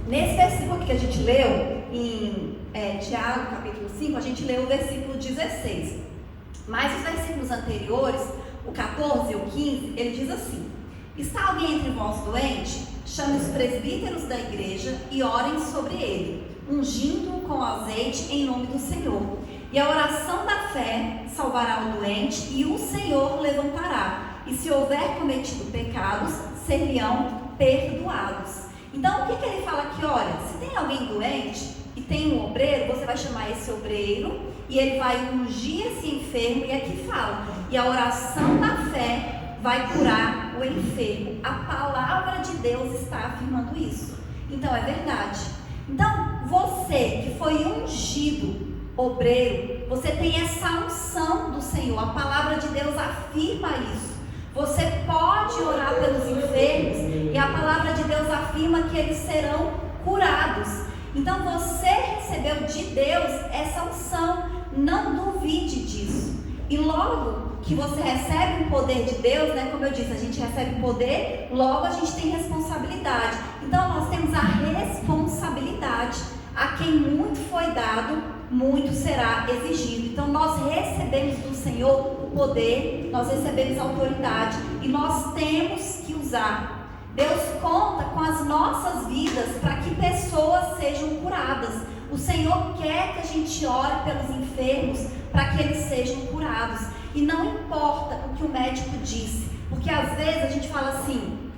Nesse versículo que a gente leu em Tiago capítulo 5, a gente leu o versículo 16, mas os versículos anteriores, o 14 e o 15, ele diz assim: está alguém entre vós doente? Chame os presbíteros da igreja e orem sobre ele, ungindo-o com azeite em nome do Senhor. E a oração da fé salvará o doente, e o Senhor levantará. E se houver cometido pecados, serão perdoados. Então o que ele fala aqui? Olha, se tem alguém doente e tem um obreiro, você vai chamar esse obreiro e ele vai ungir esse enfermo. E aqui fala: e a oração da fé vai curar o enfermo. A palavra de Deus está afirmando isso. Então é verdade. Então você que foi ungido, obreiro, você tem essa unção do Senhor. A palavra de Deus afirma isso. Você pode orar pelos enfermos e a palavra de Deus afirma que eles serão curados. Então você recebeu de Deus essa unção. Não duvide disso. E logo que você recebe o poder de Deus, né, como eu disse, a gente recebe poder, logo a gente tem responsabilidade. Então nós temos a responsabilidade. A quem muito foi dado, muito será exigido. Então nós recebemos do Senhor o poder, nós recebemos a autoridade e nós temos que usar. Deus conta com as nossas vidas para que pessoas sejam curadas. O Senhor quer que a gente ore pelos enfermos para que eles sejam curados. E não importa o que o médico disse, porque às vezes a gente fala assim: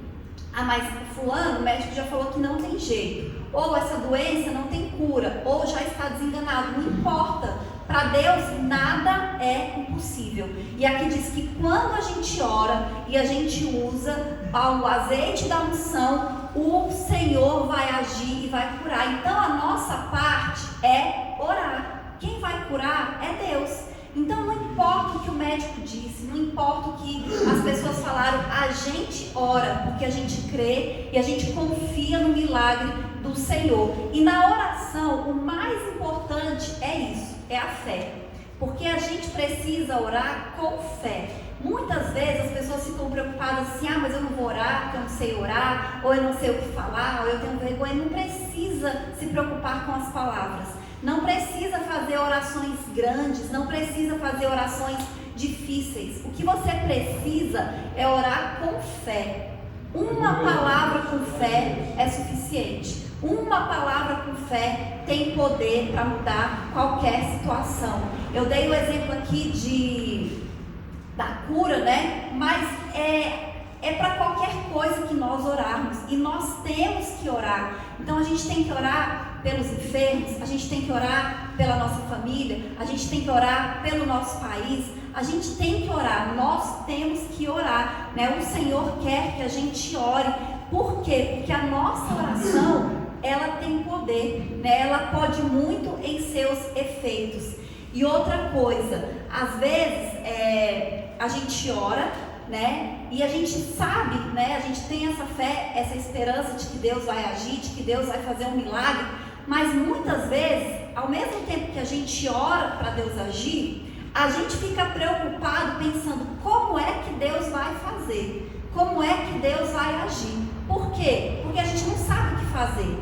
ah, mas fulano, o médico já falou que não tem jeito, ou essa doença não tem cura, ou já está desenganado. Não importa, para Deus nada é impossível. E aqui diz que quando a gente ora e a gente usa o azeite da unção, o Senhor vai agir e vai curar. Então a nossa parte é orar. Quem vai curar é Deus. Então não importa o que o médico disse, não importa o que as pessoas falaram, a gente ora, porque a gente crê e a gente confia no milagre do Senhor. E na oração, o mais importante é isso, é a fé. Porque a gente precisa orar com fé. Muitas vezes as pessoas ficam preocupadas assim: ah, mas eu não vou orar porque eu não sei orar, ou eu não sei o que falar, ou eu tenho vergonha. Não precisa se preocupar com as palavras. Não precisa fazer orações grandes, não precisa fazer orações difíceis. O que você precisa é orar com fé. Uma palavra com fé é suficiente. Uma palavra com fé tem poder para mudar qualquer situação. Eu dei o exemplo aqui da cura, né? Mas é para qualquer coisa que nós orarmos. E nós temos que orar. Então a gente tem que orar pelos enfermos, a gente tem que orar pela nossa família, a gente tem que orar pelo nosso país, a gente tem que orar, nós temos que orar, né? O Senhor quer que a gente ore. Por quê? Porque a nossa oração, ela tem poder, né? Ela pode muito em seus efeitos. E outra coisa, às vezes a gente ora, né? E a gente sabe, né? A gente tem essa fé, essa esperança de que Deus vai agir, de que Deus vai fazer um milagre. Mas muitas vezes, ao mesmo tempo que a gente ora para Deus agir, a gente fica preocupado pensando como é que Deus vai fazer, como é que Deus vai agir. Por quê? Porque a gente não sabe o que fazer.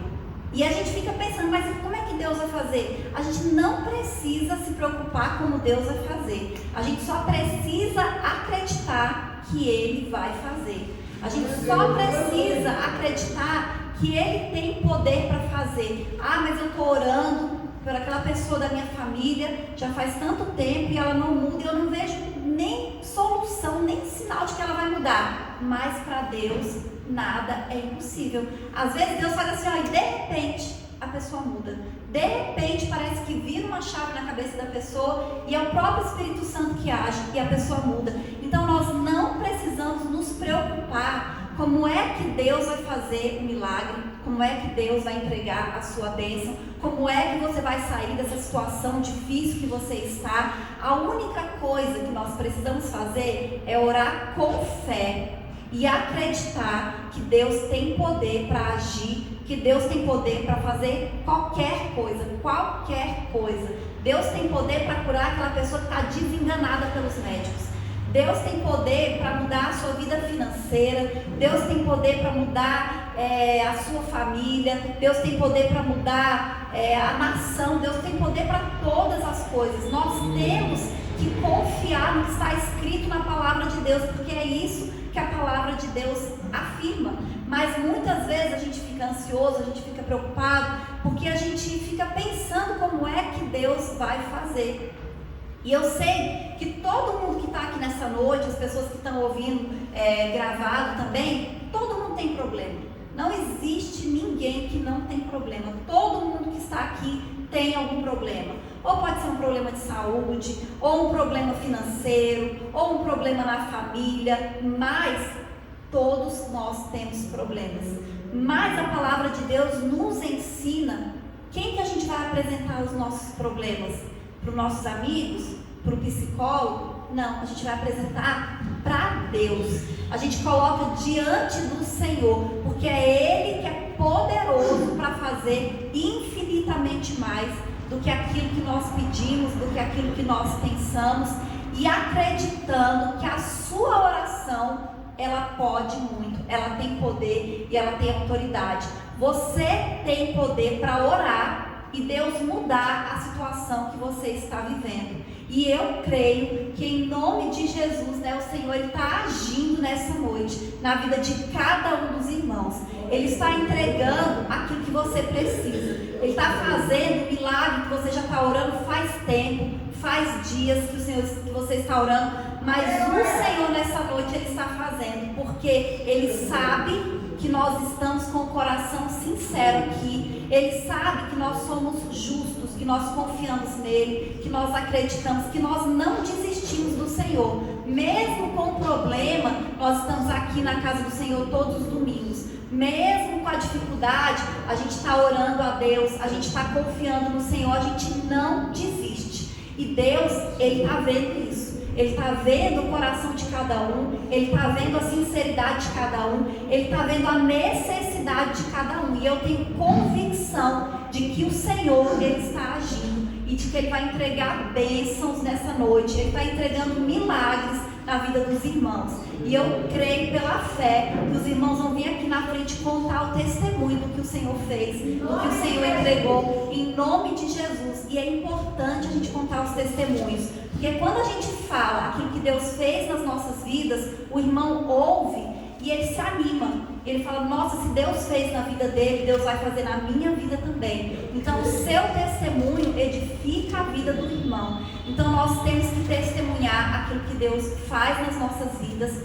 E a gente fica pensando, mas como é que Deus vai fazer? A gente não precisa se preocupar como Deus vai fazer. A gente só precisa acreditar que Ele vai fazer. A gente só precisa acreditar que Ele tem poder para fazer. Ah, mas eu estou orando por aquela pessoa da minha família já faz tanto tempo e ela não muda, e eu não vejo nem solução, nem sinal de que ela vai mudar. Mas para Deus nada é impossível. Às vezes Deus faz assim, ó, e de repente a pessoa muda. De repente parece que vira uma chave na cabeça da pessoa e é o próprio Espírito Santo que age e a pessoa muda. Então nós não precisamos nos preocupar como é que Deus vai fazer o milagre, como é que Deus vai entregar a sua bênção, como é que você vai sair dessa situação difícil que você está. A única coisa que nós precisamos fazer é orar com fé e acreditar que Deus tem poder para agir, que Deus tem poder para fazer qualquer coisa, qualquer coisa. Deus tem poder para curar aquela pessoa que está desenganada pelos médicos. Deus tem poder para mudar a sua vida financeira. Deus tem poder para mudar a sua família. Deus tem poder para mudar a nação. Deus tem poder para todas as coisas. Nós temos que confiar no que está escrito na palavra de Deus, porque é isso que a palavra de Deus afirma. Mas muitas vezes a gente fica ansioso, a gente fica preocupado, porque a gente fica pensando como é que Deus vai fazer. E eu sei que todo mundo que está aqui nessa noite, as pessoas que estão ouvindo gravado também, todo mundo tem problema. Não existe ninguém que não tem problema. Todo mundo que está aqui tem algum problema. Ou pode ser um problema de saúde, ou um problema financeiro, ou um problema na família, mas todos nós temos problemas. Mas a palavra de Deus nos ensina quem que a gente vai apresentar os nossos problemas. Para os nossos amigos? Para o psicólogo? Não, a gente vai apresentar para Deus. A gente coloca diante do Senhor, porque é Ele que é poderoso para fazer infinitamente mais do que aquilo que nós pedimos, do que aquilo que nós pensamos, e acreditando que a sua oração, ela pode muito, ela tem poder e ela tem autoridade. Você tem poder para orar e Deus mudar a situação que você está vivendo. E eu creio que em nome de Jesus, né, o Senhor está agindo nessa noite, na vida de cada um dos irmãos. Ele está entregando aquilo que você precisa. Ele está fazendo milagre que você já está orando faz tempo, faz dias que você está orando, mas o Senhor nessa noite Ele está fazendo, porque Ele sabe que nós estamos com o coração sincero aqui. Ele sabe que nós somos justos, que nós confiamos nele, que nós acreditamos, que nós não desistimos do Senhor. Mesmo com problema, nós estamos aqui na casa do Senhor todos os domingos. Mesmo com a dificuldade, a gente está orando a Deus, a gente está confiando no Senhor, a gente não desiste. E Deus, Ele está vendo isso. Ele está vendo o coração de cada um, Ele está vendo a sinceridade de cada um, Ele está vendo a necessidade de cada um. E eu tenho convicção de que o Senhor, Ele está agindo e de que Ele vai entregar bênçãos nessa noite. Ele está entregando milagres na vida dos irmãos. E eu creio pela fé que os irmãos vão vir aqui na frente contar o testemunho do que o Senhor fez, do que o Senhor entregou, em nome de Jesus. E é importante a gente contar os testemunhos, porque quando a gente fala aquilo que Deus fez nas nossas vidas, o irmão ouve e ele se anima. Ele fala: nossa, se Deus fez na vida dele, Deus vai fazer na minha vida também. Então o seu testemunho edifica a vida do irmão. Então nós temos que testemunhar aquilo que Deus faz nas nossas vidas.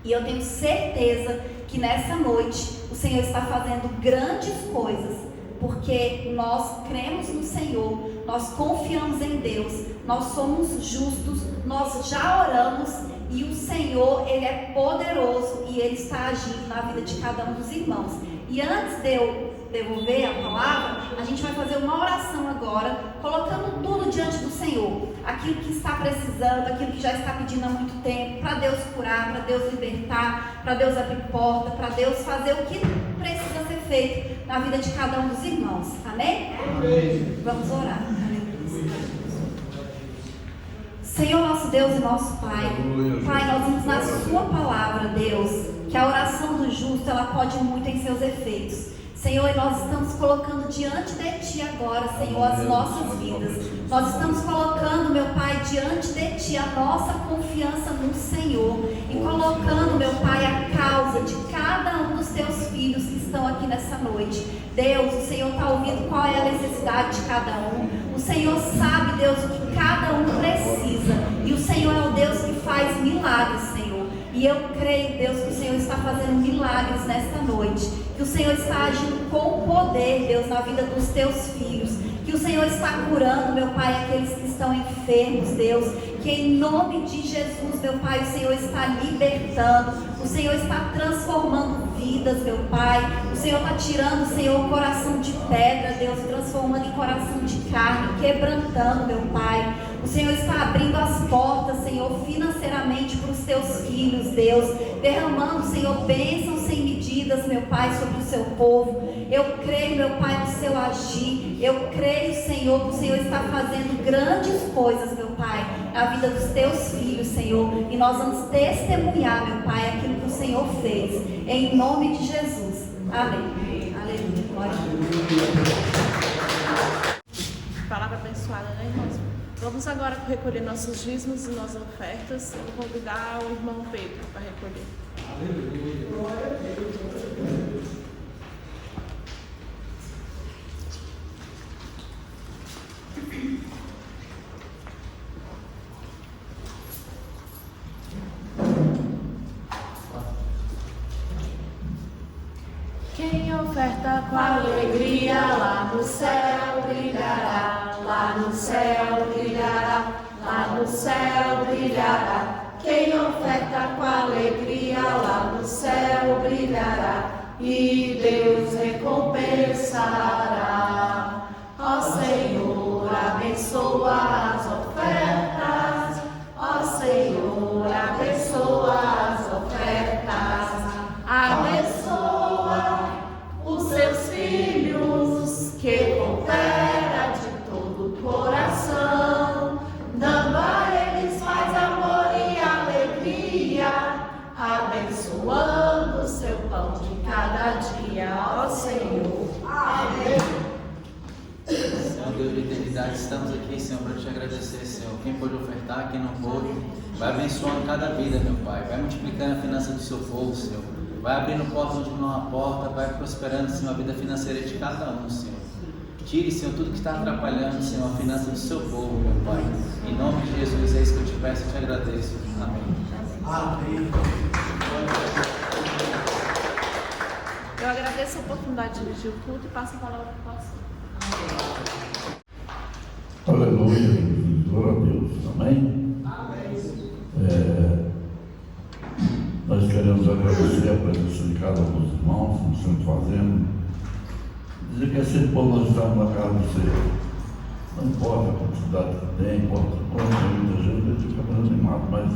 E eu tenho certeza que nessa noite o Senhor está fazendo grandes coisas, porque nós cremos no Senhor, nós confiamos em Deus, nós somos justos, nós já oramos e o Senhor, Ele é poderoso e Ele está agindo na vida de cada um dos irmãos. E antes de eu devolver a palavra, a gente vai fazer uma oração agora, colocando tudo diante do Senhor, aquilo que está precisando, aquilo que já está pedindo há muito tempo, para Deus curar, para Deus libertar, para Deus abrir porta, para Deus fazer o que precisa ser feito na vida de cada um dos irmãos. Amém? Amém. Vamos orar. Senhor, nosso Deus e nosso Pai, Pai, nós vimos na Sua palavra, Deus, que a oração do justo, ela pode muito em seus efeitos. Senhor, e nós estamos colocando diante de Ti agora, Senhor, as nossas vidas. Nós estamos colocando, meu Pai, diante de Ti a nossa confiança no Senhor. E colocando, meu Pai, a causa de cada um dos Teus filhos que estão aqui nessa noite. Deus, o Senhor está ouvindo qual é a necessidade de cada um. O Senhor sabe, Deus, o que cada um precisa. E o Senhor é o Deus que faz milagres, Senhor. E eu creio, Deus, que o Senhor está fazendo milagres nesta noite. Que o Senhor está agindo com poder, Deus, na vida dos Teus filhos. Que o Senhor está curando, meu Pai, aqueles que estão enfermos, Deus. Que em nome de Jesus, meu Pai, o Senhor está libertando. O Senhor está transformando vidas, meu Pai. O Senhor está tirando, Senhor, o coração de pedra, Deus, transformando em coração de carne, quebrantando, meu Pai. O Senhor está abrindo as portas, Senhor, financeiramente para os Teus filhos, Deus. Derramando, Senhor, bênçãos sem medidas, meu Pai, sobre o Seu povo. Eu creio, meu Pai, no Seu agir. Eu creio, Senhor, que o Senhor está fazendo grandes coisas, meu Pai, na vida dos Teus filhos, Senhor. E nós vamos testemunhar, meu Pai, aquilo que o Senhor fez. Em nome de Jesus. Amém. Aleluia. Glória a Deus. Palavra abençoada, né, irmãos? Vamos agora recolher nossos dízimos e nossas ofertas. Eu vou convidar o irmão Pedro para recolher. Aleluia. Glória a Deus. Quem oferta com alegria lá no céu brilhará. lá no céu brilhará, lá no céu brilhará. Quem oferta com alegria, lá no céu brilhará, e Deus recompensará. Ó Senhor, abençoa as ofertas, ó Senhor, abençoa as ofertas, abençoa os seus filhos que coopera de todo o coração, dando a eles mais amor e alegria, abençoando o seu pão de cada dia, ó Senhor. Amém. Senhor Deus de eternidade, estamos aqui, Senhor, para te agradecer, Senhor. Quem pôde ofertar, quem não pôde, vai abençoando cada vida, meu Pai. Vai multiplicando a finança do seu povo, Senhor. Vai abrindo portas onde não há porta, vai prosperando, Senhor, a vida financeira de cada um, Senhor. Tire, Senhor, tudo que está atrapalhando, Senhor, a finança do seu povo, meu Pai. Em nome de Jesus, é isso que eu te peço e te agradeço. Amém. Amém. Eu agradeço a oportunidade de dirigir o culto e passo a palavra para o pastor. Aleluia, glória a Deus, amém? Nós queremos agradecer a presença de cada um dos irmãos, como estamos fazendo. Dizer que é sempre bom nós estarmos na casa do Senhor. Não importa a quantidade que tem, importa quanto tem muita gente, a gente fica mais animado, mas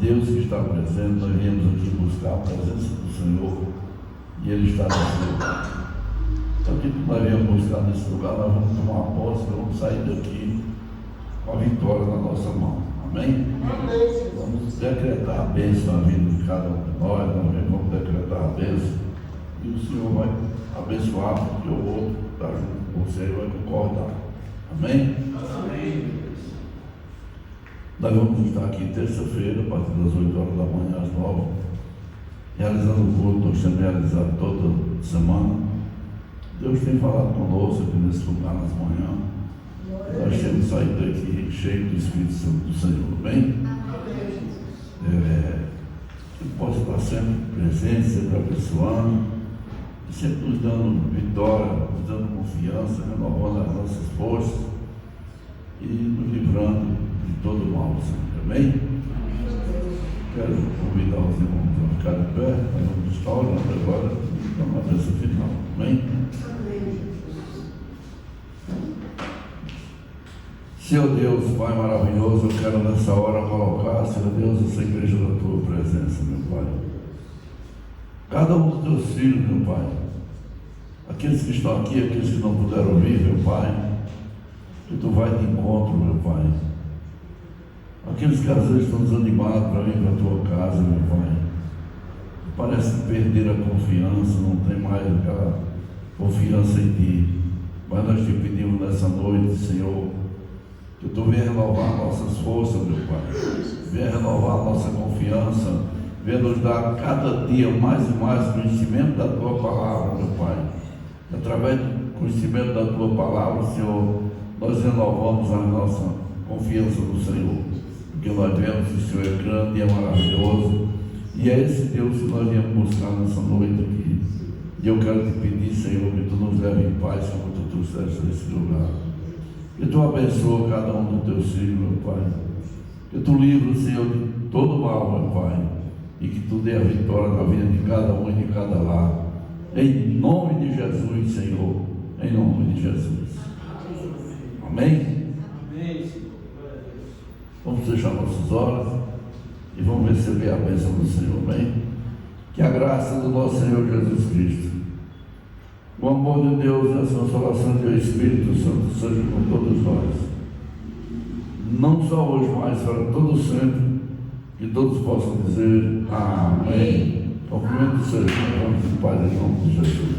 Deus que está presente, nós viemos aqui buscar a presença do Senhor e Ele está nesse lugar. Então, o que nós viemos buscar nesse lugar, nós vamos tomar posse, nós vamos sair daqui com a vitória na nossa mão. Amém? Vamos decretar a bênção na vida de cada um de nós, vamos decretar a bênção e o Senhor vai abençoar, porque o outro está junto com você e vai concordar. Amém? Amém. Nós vamos estar aqui terça-feira, a partir das 8 horas da manhã às 9, realizando o culto. Nós temos realizado toda semana. Deus tem falado conosco aqui nesse lugar nas manhãs. Nós temos saído daqui cheio do Espírito Santo do Senhor, bem? Que possa estar sempre presente, sempre abençoando, sempre nos dando vitória, nos dando confiança, renovando as nossas forças e nos livrando de todo mal, Senhor, amém? Quero convidar os irmãos a ficar de pé, nós vamos estar orando agora, para uma bênção final, amém? Senhor Deus, Pai maravilhoso, eu quero nessa hora colocar, Senhor Deus, essa igreja na Tua presença, meu Pai. Cada um dos Teus filhos, meu Pai, aqueles que estão aqui, aqueles que não puderam vir, meu Pai, que Tu vai de encontro, meu Pai. Aqueles que às vezes estão desanimados para vir para a Tua casa, meu Pai, parece que perderam a confiança, não tem mais aquela confiança em Ti. Mas nós te pedimos nessa noite, Senhor, que Tu venha renovar nossas forças, meu Pai, venha renovar nossa confiança, venha nos dar cada dia mais e mais conhecimento da Tua palavra, meu Pai. Através do conhecimento da Tua palavra, Senhor, nós renovamos a nossa confiança no Senhor, porque nós vemos que o Senhor é grande e é maravilhoso, e é esse Deus que nós viemos buscar nessa noite aqui. E eu quero te pedir, Senhor, que Tu nos leve em paz como Tu trouxeste nesse lugar. Que Tu abençoe cada um dos Teus filhos, meu Pai. Que Tu livre, Senhor, de todo mal, meu Pai. E que Tu dê a vitória na vida de cada um e de cada lar. Em nome de Jesus, Senhor. Em nome de Jesus. Amém? Vamos fechar nossos olhos e vamos receber a bênção do Senhor. Amém? Que a graça do nosso Senhor Jesus Cristo, o amor de Deus e a consolação do Espírito Santo seja com todos nós, não só hoje, mas para todo sempre, que todos possam dizer amém. Cumprimento seja em nome do Pai, em nome de Jesus.